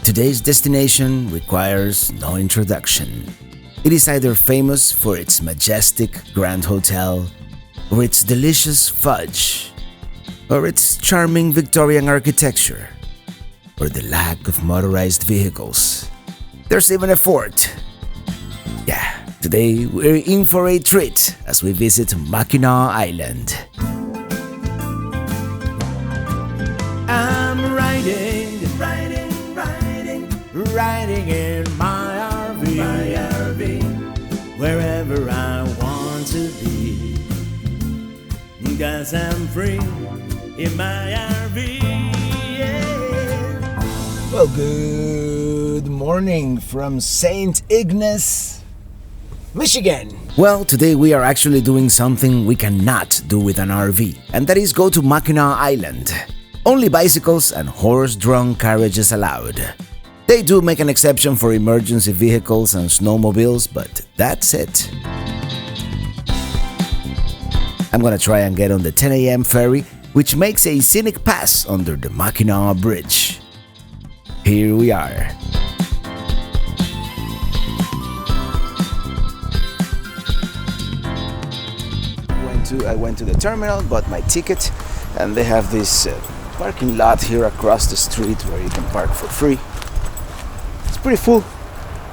Today's destination requires no introduction. It is either famous for its majestic Grand Hotel, or its delicious fudge, or its charming Victorian architecture, or the lack of motorized vehicles. There's even a fort. Yeah, today we're in for a treat as we visit Mackinac Island. I'm riding in my RV, wherever I want to be, 'cause I'm free in my RV. Yeah. Well, good morning from St. Ignace, Michigan. Well, today we are actually doing something we cannot do with an RV, and that is go to Mackinac Island. Only bicycles and horse-drawn carriages allowed. They do make an exception for emergency vehicles and snowmobiles, but that's it. I'm gonna try and get on the 10 a.m. ferry, which makes a scenic pass under the Mackinac Bridge. Here we are. I went to the terminal, bought my ticket, and they have this parking lot here across the street where you can park for free. It's pretty full.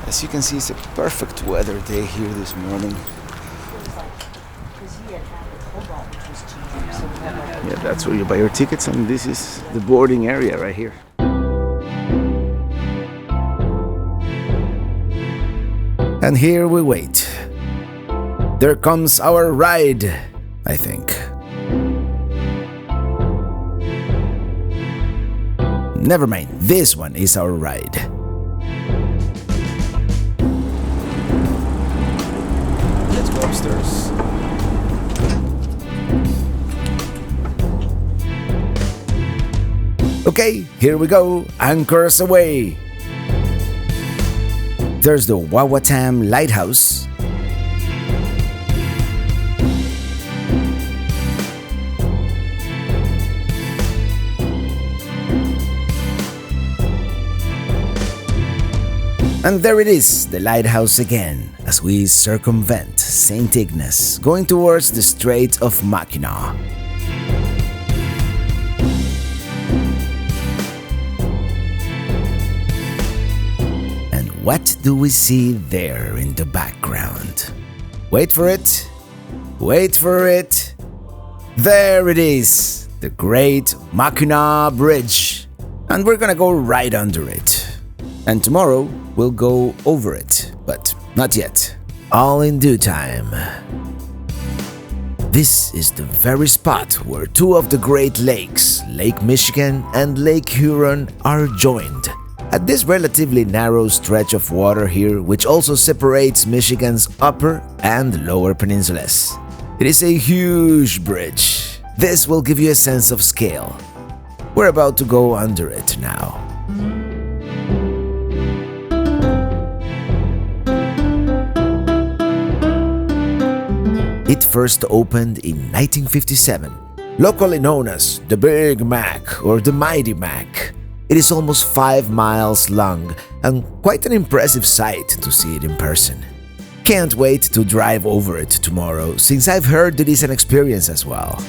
As you can see, it's a perfect weather day here this morning. Yeah, that's where you buy your tickets, and this is the boarding area right here. And here we wait. There comes our ride, I think. Never mind, this one is our ride. Let's go upstairs. Okay, here we go. Anchors away. There's the Wawatam Lighthouse. And there it is, the lighthouse again, as we circumvent St. Ignace, going towards the Straits of Mackinac. And what do we see there in the background? Wait for it. Wait for it. There it is, the great Mackinac Bridge. And we're gonna go right under it. And tomorrow, we'll go over it, but not yet. All in due time. This is the very spot where two of the Great Lakes, Lake Michigan and Lake Huron, are joined. At this relatively narrow stretch of water here, which also separates Michigan's upper and lower peninsulas. It is a huge bridge. This will give you a sense of scale. We're about to go under it now. It first opened in 1957, locally known as the Big Mac or the Mighty Mac. It is almost 5 miles long and quite an impressive sight to see it in person. Can't wait to drive over it tomorrow, since I've heard it is an experience as well.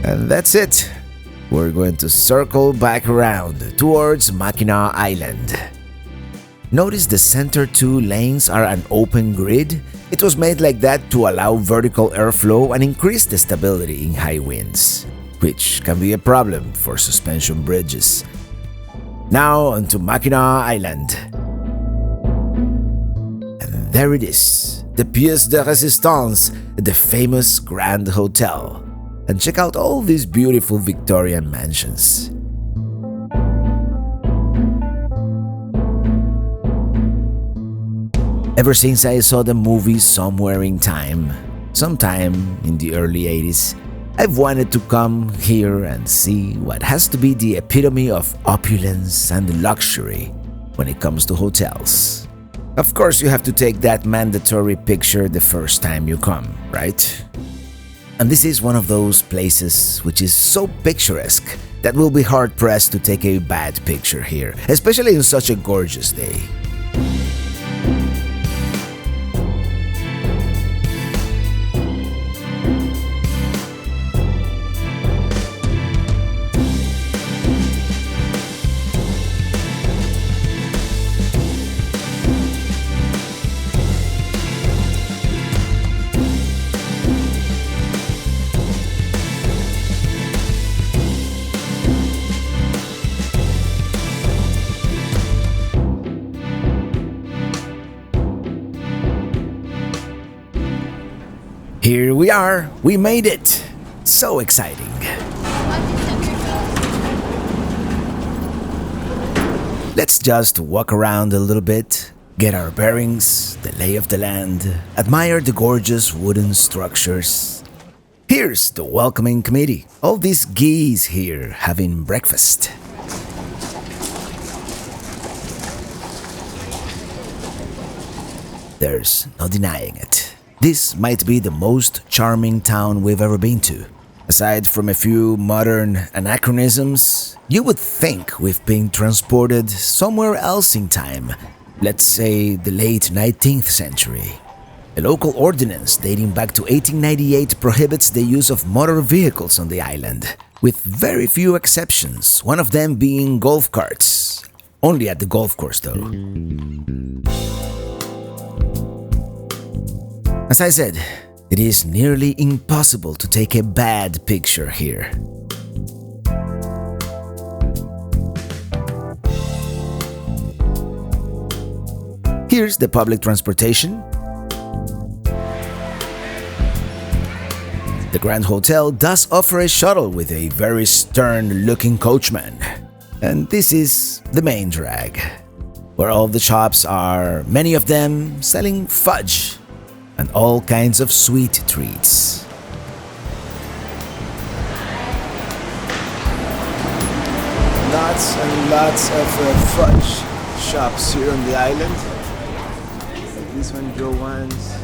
And that's it. We're going to circle back around towards Mackinac Island. Notice the center 2 lanes are an open grid. It was made like that to allow vertical airflow and increase the stability in high winds, which can be a problem for suspension bridges. Now onto Mackinac Island. And there it is, the pièce de résistance, the famous Grand Hotel. And check out all these beautiful Victorian mansions. Ever since I saw the movie Somewhere in Time, sometime in the early 80s, I've wanted to come here and see what has to be the epitome of opulence and luxury when it comes to hotels. Of course, you have to take that mandatory picture the first time you come, right? And this is one of those places which is so picturesque that we'll be hard-pressed to take a bad picture here, especially on such a gorgeous day. Here we are, we made it! So exciting! Let's just walk around a little bit, get our bearings, the lay of the land, admire the gorgeous wooden structures. Here's the welcoming committee, all these geese here having breakfast. There's no denying it. This might be the most charming town we've ever been to. Aside from a few modern anachronisms, you would think we've been transported somewhere else in time, let's say the late 19th century. A local ordinance dating back to 1898 prohibits the use of motor vehicles on the island, with very few exceptions, one of them being golf carts. Only at the golf course though. As I said, it is nearly impossible to take a bad picture here. Here's the public transportation. The Grand Hotel does offer a shuttle with a very stern-looking coachman. And this is the main drag, where all the shops are, many of them, selling fudge and all kinds of sweet treats. Lots and lots of fudge shops here on the island. Like this one, Joe Ones.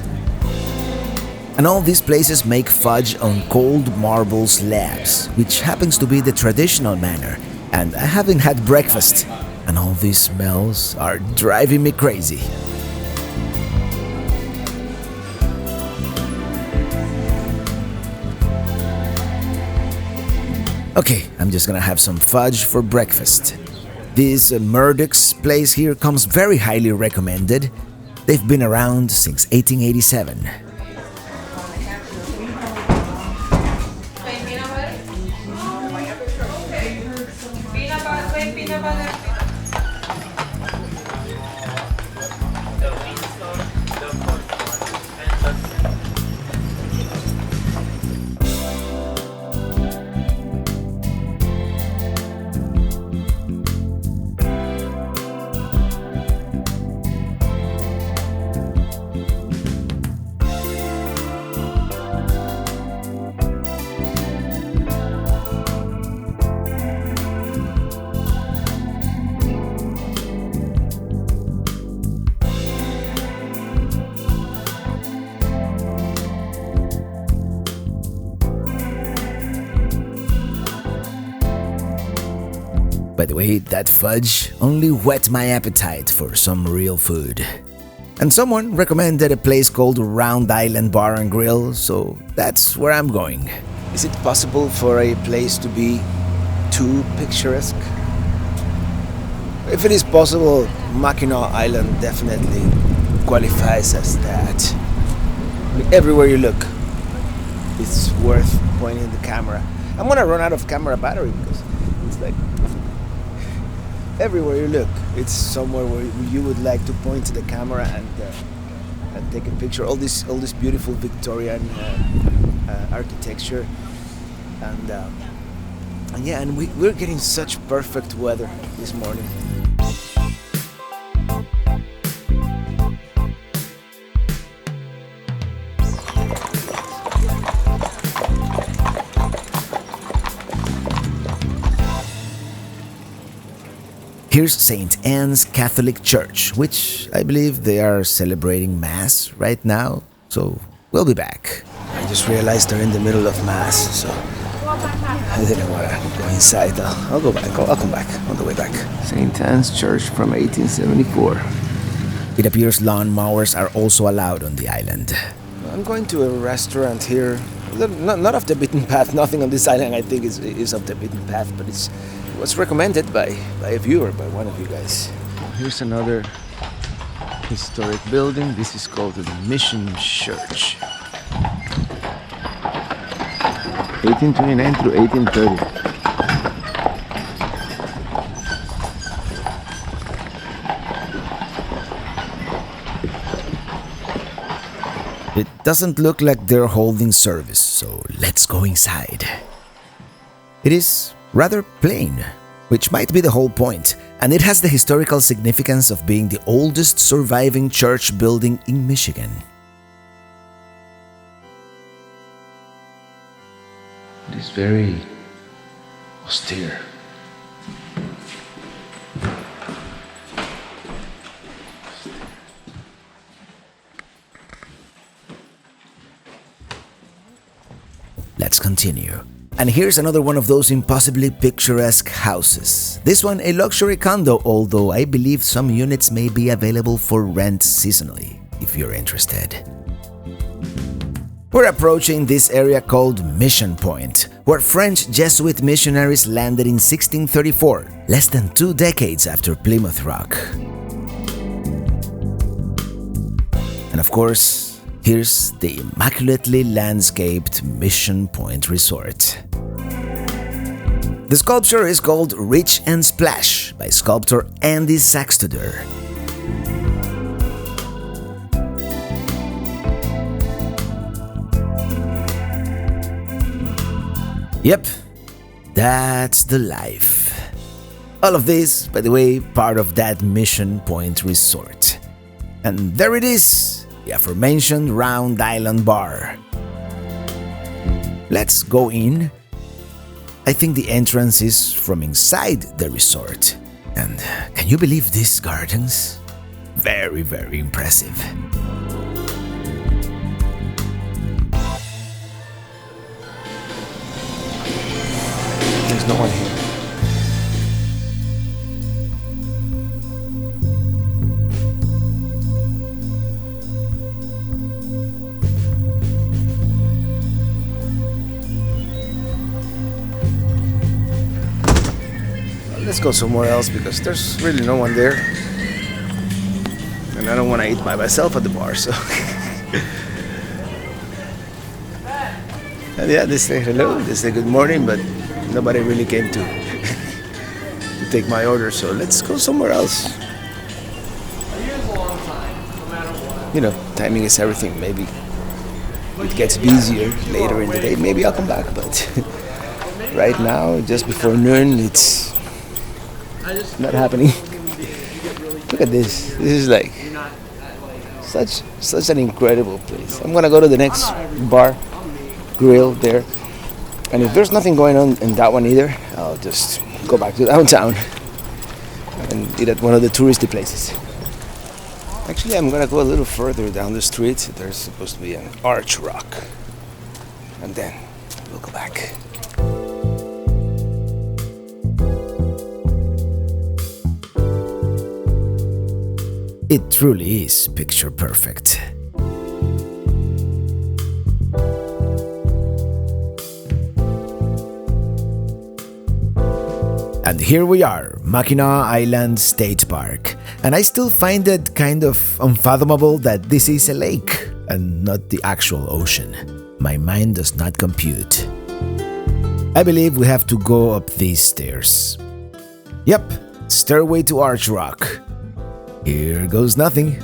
And all these places make fudge on cold marble slabs, which happens to be the traditional manner. And I haven't had breakfast, and all these smells are driving me crazy. Okay, I'm just gonna have some fudge for breakfast. This Murdoch's place here comes very highly recommended. They've been around since 1887. By the way, that fudge only whet my appetite for some real food. And someone recommended a place called Round Island Bar and Grill, so that's where I'm going. Is it possible for a place to be too picturesque? If it is possible, Mackinac Island definitely qualifies as that. I mean, everywhere you look, it's worth pointing the camera. I'm gonna run out of camera battery because it's like everywhere you look, it's somewhere where you would like to point to the camera and take a picture. All this beautiful Victorian architecture, and yeah, and we're getting such perfect weather this morning. Here's St. Anne's Catholic Church, which I believe they are celebrating Mass right now, so we'll be back. I just realized they're in the middle of Mass, so I didn't want to go inside. I'll go back. I'll come back on the way back. St. Anne's Church from 1874. It appears lawn mowers are also allowed on the island. I'm going to a restaurant here. Not off the beaten path. Nothing on this island I think is off the beaten path, but it was recommended by a viewer, by one of you guys. Here's another historic building. This is called the Mission Church. 1829 through 1830. It doesn't look like they're holding service, so let's go inside. It is rather plain, which might be the whole point, and it has the historical significance of being the oldest surviving church building in Michigan. It is very austere. Let's continue. And here's another one of those impossibly picturesque houses. This one a luxury condo, although I believe some units may be available for rent seasonally, if you're interested. We're approaching this area called Mission Point, where French Jesuit missionaries landed in 1634, less than 2 decades after Plymouth Rock. And of course, here's the immaculately landscaped Mission Point Resort. The sculpture is called Rich and Splash by sculptor Andy Saxtoder. Yep, that's the life. All of this, by the way, part of that Mission Point Resort. And there it is, the aforementioned Round Island Bar. Let's go in. I think the entrance is from inside the resort. And can you believe these gardens? Very, very impressive. There's no one here. Let's go somewhere else because there's really no one there. And I don't want to eat by myself at the bar, so. And yeah, they say hello, they say good morning, but nobody really came to take my order, so let's go somewhere else. You know, timing is everything. Maybe it gets busier later in the day. Maybe I'll come back, but right now, just before noon, it's not happening. Look at this. This is like such an incredible place. I'm gonna go to the next bar, grill there. And if there's nothing going on in that one either, I'll just go back to downtown and eat at one of the touristy places. Actually, I'm gonna go a little further down the street. There's supposed to be an arch rock. And then we'll go back. It truly is picture perfect. And here we are, Mackinac Island State Park. And I still find it kind of unfathomable that this is a lake and not the actual ocean. My mind does not compute. I believe we have to go up these stairs. Yep, stairway to Arch Rock. Here goes nothing.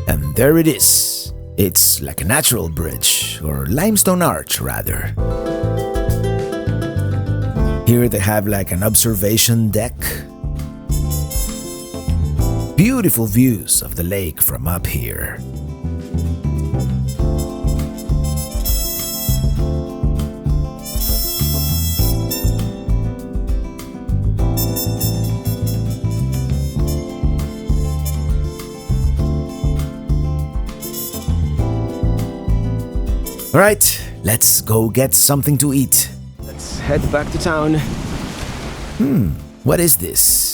And there it is. It's like a natural bridge, or limestone arch rather. Here they have like an observation deck. Beautiful views of the lake from up here. Alright, let's go get something to eat. Let's head back to town. What is this?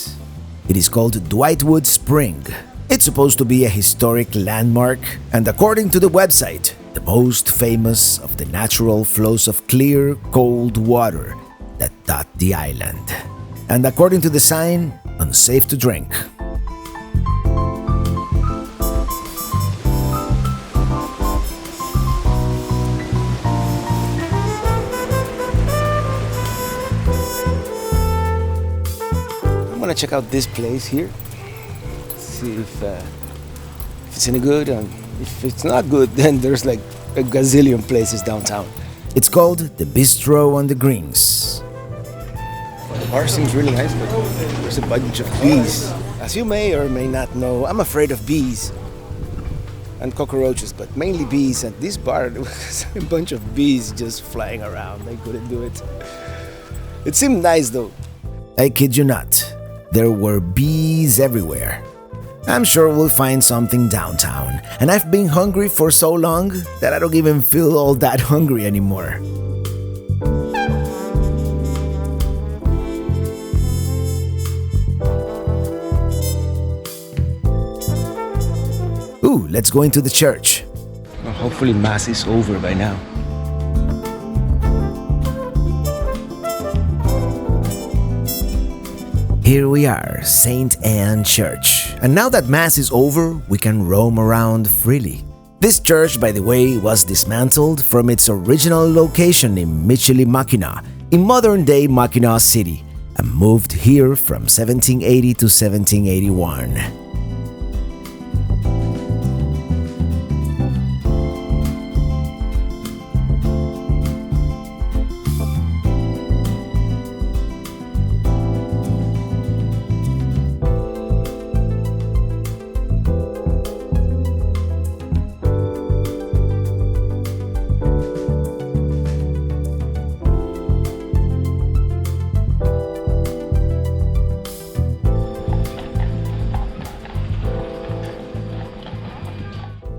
It is called Dwightwood Spring. It's supposed to be a historic landmark, and according to the website, the most famous of the natural flows of clear, cold water that dot the island. And according to the sign, unsafe to drink. I'm gonna check out this place here. See if it's any good. And if it's not good, then there's like a gazillion places downtown. It's called the Bistro on the Greens. The bar seems really nice, but there's a bunch of bees. As you may or may not know, I'm afraid of bees and cockroaches, but mainly bees. At this bar, there was a bunch of bees just flying around. I couldn't do it. It seemed nice though. I kid you not. There were bees everywhere. I'm sure we'll find something downtown, and I've been hungry for so long that I don't even feel all that hungry anymore. Ooh, let's go into the church. Well, hopefully Mass is over by now. Here we are, St. Anne Church. And now that Mass is over, we can roam around freely. This church, by the way, was dismantled from its original location in Michilimackinac, in modern-day Mackinac City, and moved here from 1780 to 1781.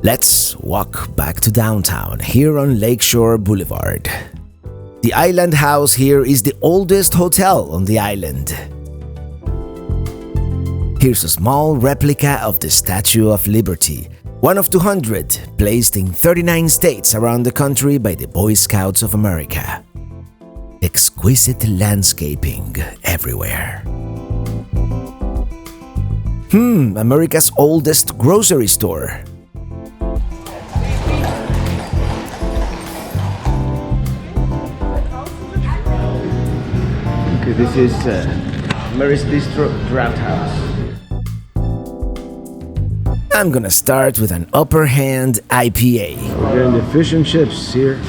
Let's walk back to downtown, here on Lakeshore Boulevard. The Island House here is the oldest hotel on the island. Here's a small replica of the Statue of Liberty, one of 200 placed in 39 states around the country by the Boy Scouts of America. Exquisite landscaping everywhere. America's oldest grocery store. Okay, this is Mary's Bistro Draft House. I'm gonna start with an upper hand IPA. We're getting the fish and chips here.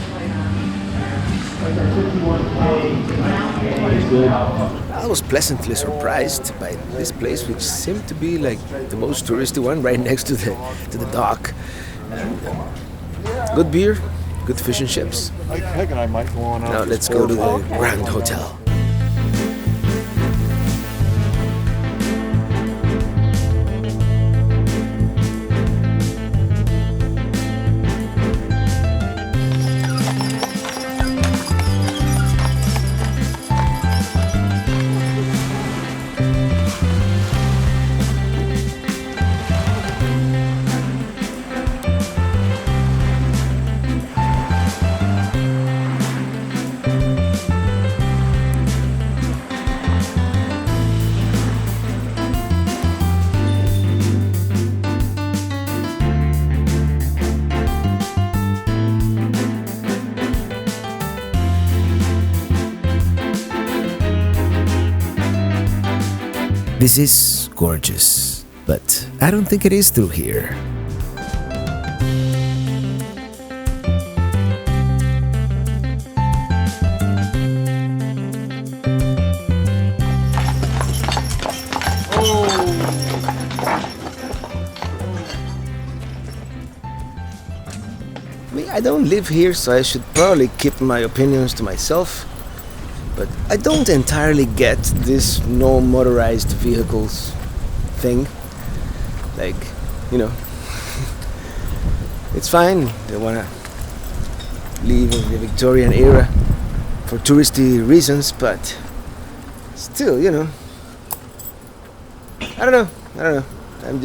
It's good. I was pleasantly surprised by this place, which seemed to be like the most touristy one, right next to the dock. Good beer, good fish and chips. I reckon I might go on out. Now let's go to the Grand Hotel. This is gorgeous, but I don't think it is through here. I don't live here, so I should probably keep my opinions to myself. But I don't entirely get this no motorized vehicles thing. Like, you know, it's fine. They want to live in the Victorian era for touristy reasons, but still, you know, I don't know. I'm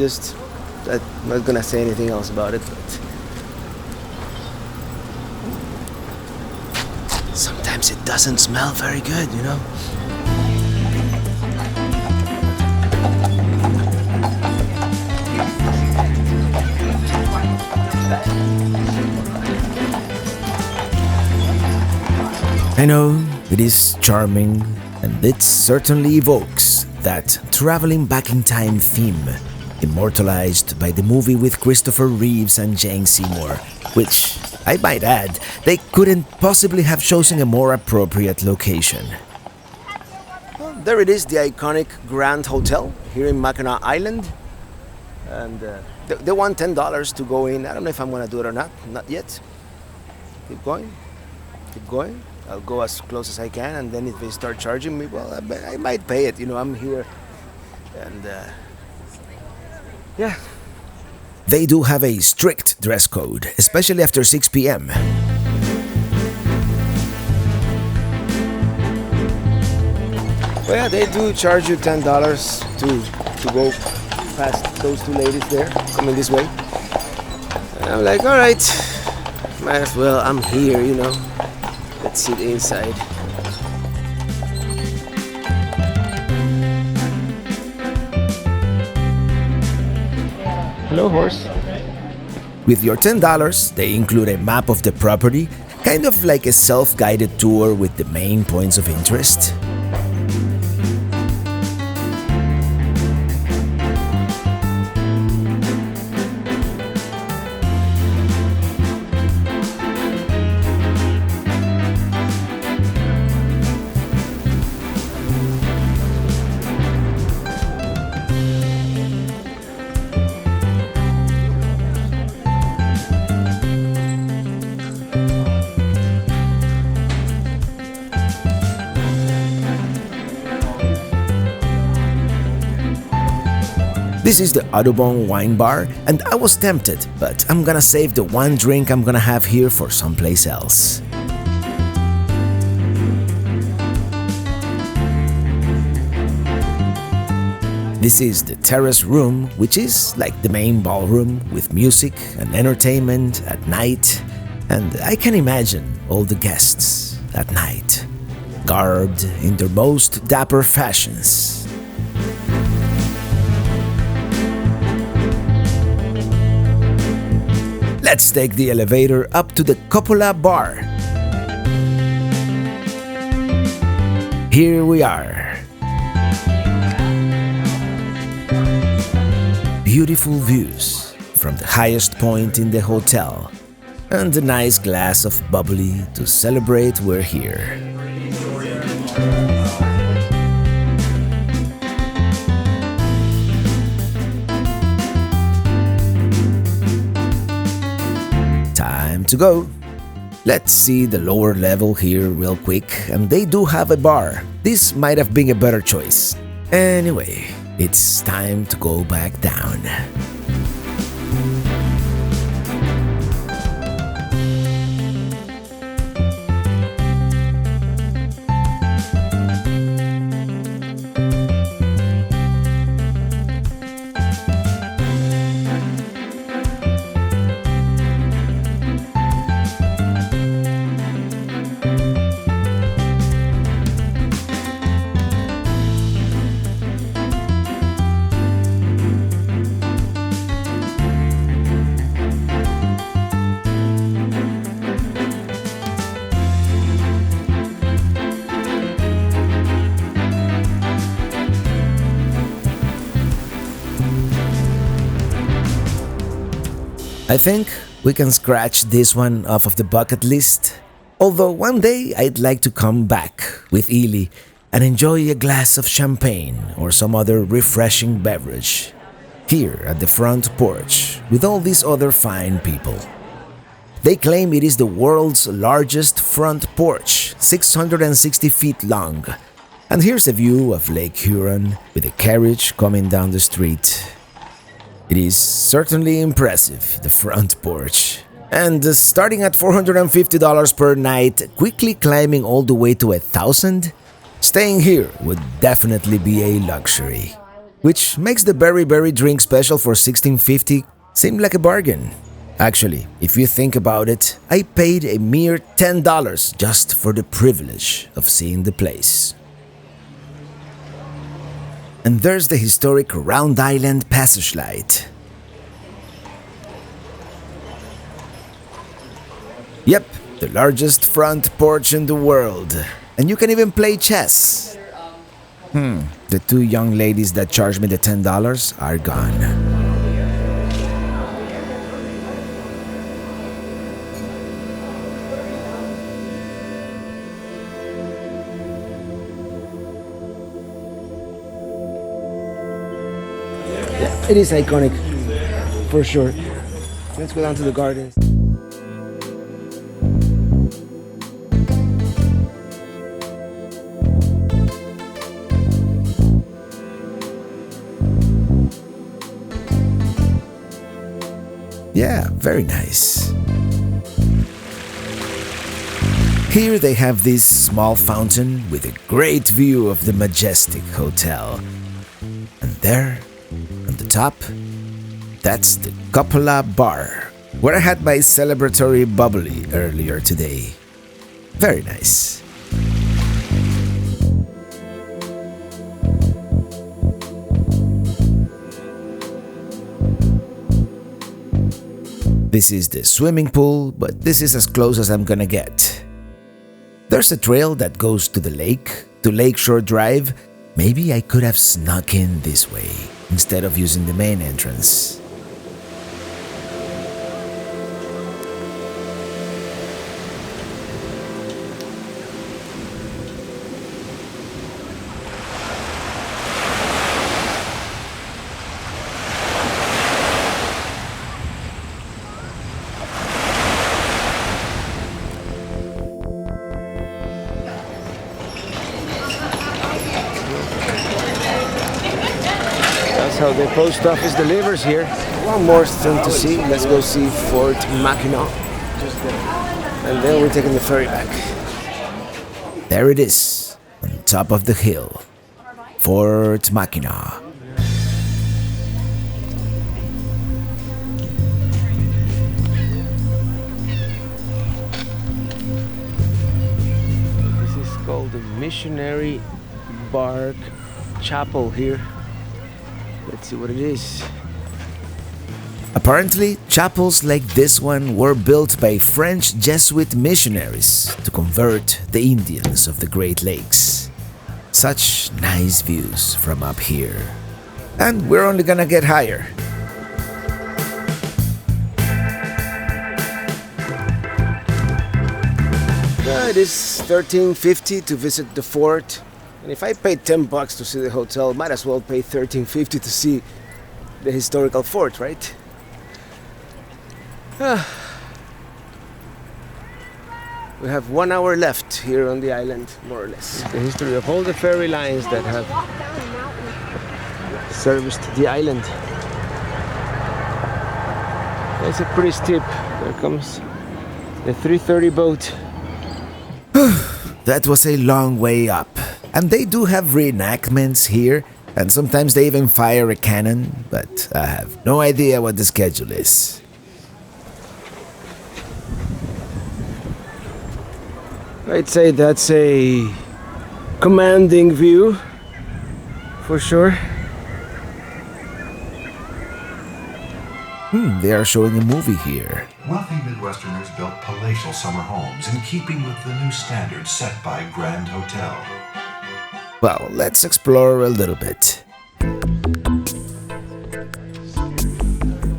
not gonna say anything else about it, but sometimes it doesn't smell very good, you know. I know it is charming, and it certainly evokes that traveling back in time theme, immortalized by the movie with Christopher Reeves and Jane Seymour, which, I might add, they couldn't possibly have chosen a more appropriate location. Well, there it is, the iconic Grand Hotel here in Mackinac Island. And they want $10 to go in. I don't know if I'm gonna do it or not yet. Keep going. I'll go as close as I can, and then if they start charging me, well, I might pay it. You know, I'm here, and yeah. They do have a strict dress code, especially after 6 p.m. Well, yeah, they do charge you $10 to go past those two ladies there, coming this way. And I'm like, all right, might as well. I'm here, you know. Let's sit inside. Hello, horse. With your $10, they include a map of the property, kind of like a self-guided tour with the main points of interest. This is the Audubon Wine Bar, and I was tempted, but I'm gonna save the one drink I'm gonna have here for someplace else. This is the terrace room, which is like the main ballroom with music and entertainment at night, and I can imagine all the guests at night, garbed in their most dapper fashions. Let's take the elevator up to the Cupola Bar. Here we are. Beautiful views from the highest point in the hotel, and a nice glass of bubbly to celebrate we're here. Time to go. Let's see the lower level here real quick, and they do have a bar. This might have been a better choice. Anyway, it's time to go back down. I think we can scratch this one off of the bucket list. Although one day I'd like to come back with Ely and enjoy a glass of champagne or some other refreshing beverage here at the front porch with all these other fine people. They claim it is the world's largest front porch, 660 feet long. And here's a view of Lake Huron with a carriage coming down the street. It is certainly impressive, the front porch. And starting at $450 per night, quickly climbing all the way to $1,000, staying here would definitely be a luxury. Which makes the Berry Berry drink special for $16.50 seem like a bargain. Actually, if you think about it, I paid a mere $10 just for the privilege of seeing the place. And there's the historic Round Island Passage Light. Yep, the largest front porch in the world. And you can even play chess. The two young ladies that charged me the $10 are gone. It is iconic, for sure. Let's go down to the gardens. Yeah, very nice. Here they have this small fountain with a great view of the majestic hotel. And there, on the top, that's the Cupola Bar, where I had my celebratory bubbly earlier today. Very nice. This is the swimming pool, but this is as close as I'm gonna get. There's a trail that goes to the lake, to Lakeshore Drive. Maybe I could have snuck in this way instead of using the main entrance. That's how the post office delivers here. One more thing to see. Let's go see Fort Mackinac. And then we're taking the ferry back. There it is, on top of the hill. Fort Mackinac. This is called the Missionary Bark Chapel here. Let's see what it is. Apparently, chapels like this one were built by French Jesuit missionaries to convert the Indians of the Great Lakes. Such nice views from up here. And we're only gonna get higher. It is $13.50 to visit the fort. And if I paid $10 to see the hotel, might as well pay $13.50 to see the historical fort, right? We have 1 hour left here on the island, more or less. The history of all the ferry lines that have serviced the island. It's a pretty steep. There comes the 330 boat. That was a long way up. And they do have reenactments here, and sometimes they even fire a cannon, but I have no idea what the schedule is. I'd say that's a commanding view, for sure. They are showing a movie here. Wealthy Midwesterners built palatial summer homes in keeping with the new standards set by Grand Hotel. Well, let's explore a little bit.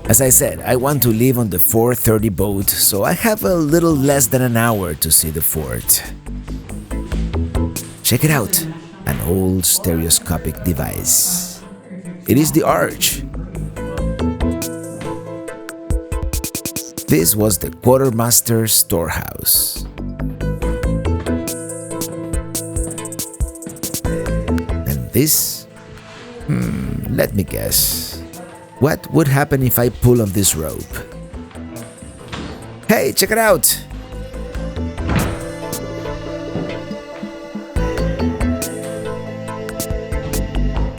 As I said, I want to leave on the 4:30 boat, so I have a little less than an hour to see the fort. Check it out, an old stereoscopic device. It is the arch. This was the quartermaster's storehouse. And this? Let me guess. What would happen if I pull on this rope? Hey, check it out!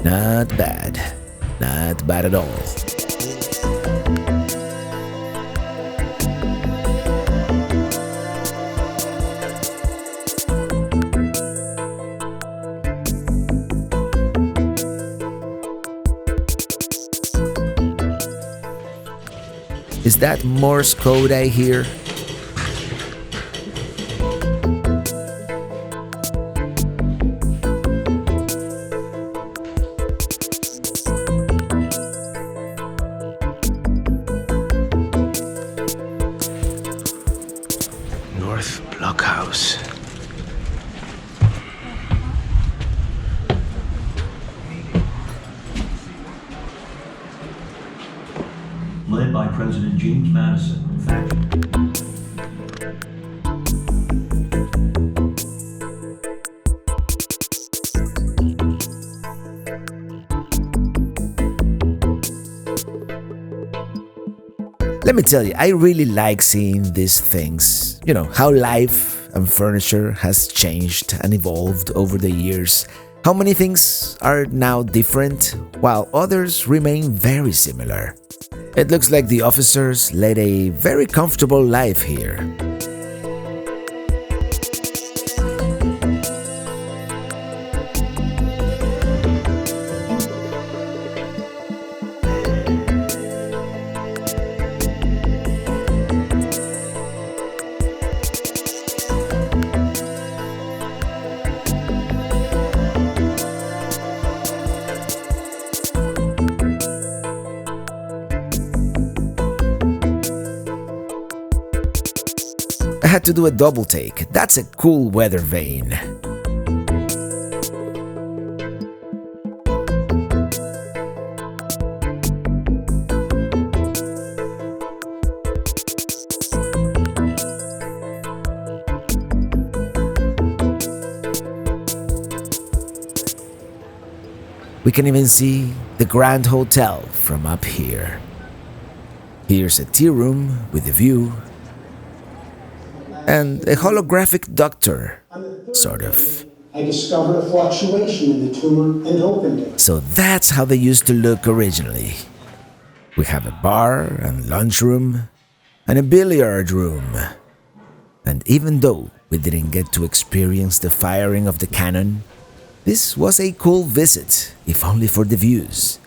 Not bad. Not bad at all. Is that Morse code I hear? North Blockhouse. Led by President James Madison. Let me tell you, I really like seeing these things. You know, how life and furniture has changed and evolved over the years. How many things are now different, while others remain very similar. It looks like the officers led a very comfortable life here. I had to do a double take. That's a cool weather vane. We can even see the Grand Hotel from up here. Here's a tea room with a view. And a holographic doctor, sort of. I discovered a fluctuation in the tumor and opened it. So that's how they used to look originally. We have a bar and lunchroom and a billiard room. And even though we didn't get to experience the firing of the cannon, this was a cool visit, if only for the views.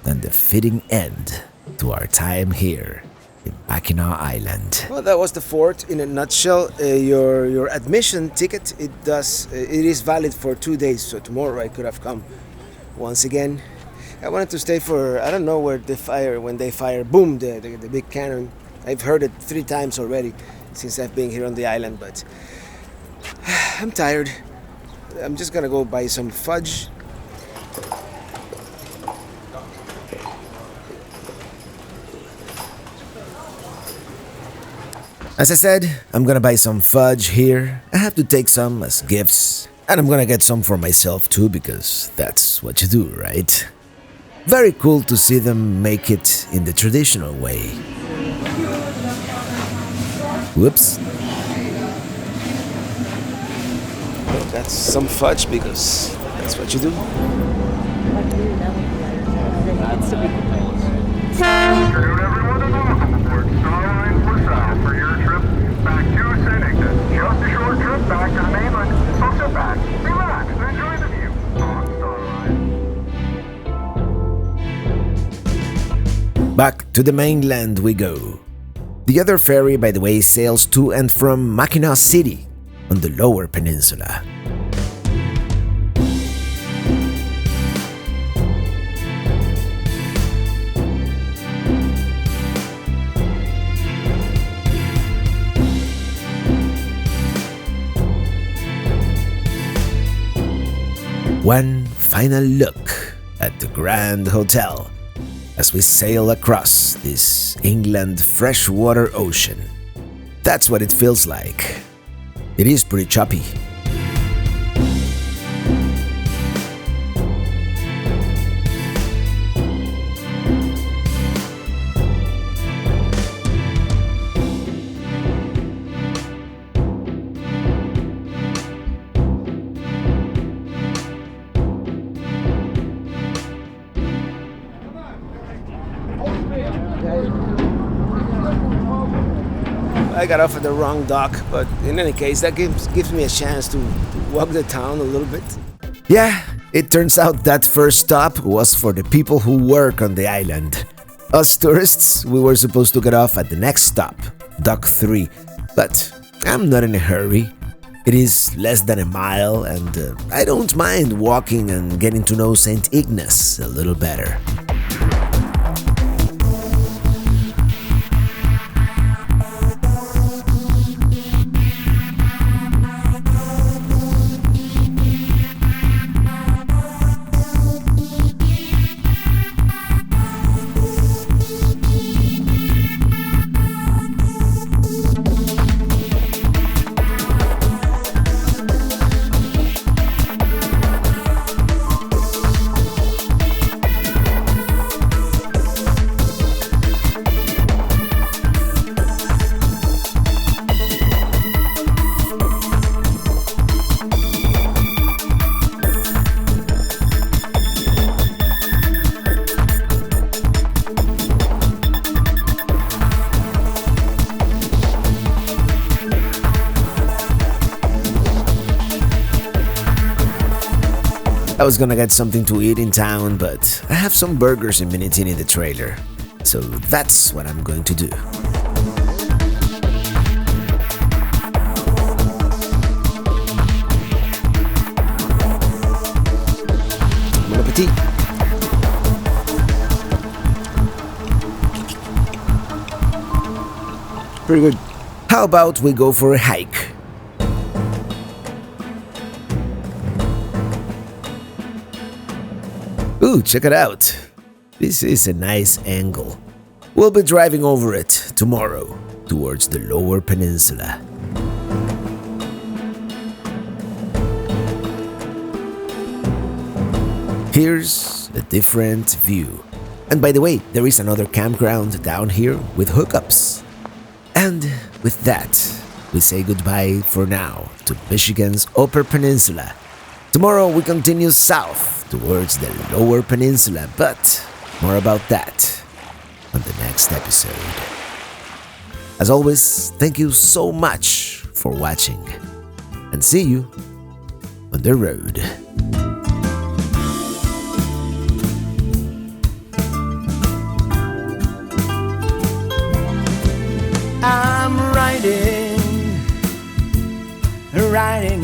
And the fitting end to our time here in Mackinac Island. Well, that was the fort in a nutshell. Your admission ticket, it is valid for 2 days. So tomorrow I could have come once again. I wanted to stay for, I don't know where they fire, when they fire, boom, the big cannon. I've heard it 3 times already since I've been here on the island, but I'm tired. I'm just gonna go buy some fudge. As I said, I'm gonna buy some fudge here. I have to take some as gifts. And I'm gonna get some for myself too, because that's what you do, right? Very cool to see them make it in the traditional way. Whoops. That's some fudge, because that's what you do. Afternoon, everyone, and welcome aboard Starline LaSalle for your trip back to St. Ignace. Just a short trip back to the mainland, so sit back, relax, and enjoy the view on Starline. Back to the mainland we go. The other ferry, by the way, sails to and from Mackinac City on the Lower Peninsula. One final look at the Grand Hotel as we sail across this inland freshwater ocean. That's what it feels like. It is pretty choppy. I got off at the wrong dock, but in any case, that gives me a chance to walk the town a little bit. Yeah, it turns out that first stop was for the people who work on the island. Us tourists, we were supposed to get off at the next stop, Dock 3, but I'm not in a hurry. It is less than a mile, and I don't mind walking and getting to know St. Ignace a little better. I was gonna get something to eat in town, but I have some burgers in Minitini the trailer, so that's what I'm going to do. Bon appetit! Pretty good. How about we go for a hike? Ooh, check it out. This is a nice angle. We'll be driving over it tomorrow towards the lower peninsula. Here's a different view. And by the way, there is another campground down here with hookups. And with that, we say goodbye for now to Michigan's Upper Peninsula. Tomorrow we continue south towards the Lower Peninsula, but more about that on the next episode. As always, thank you so much for watching, and see you on the road. I'm riding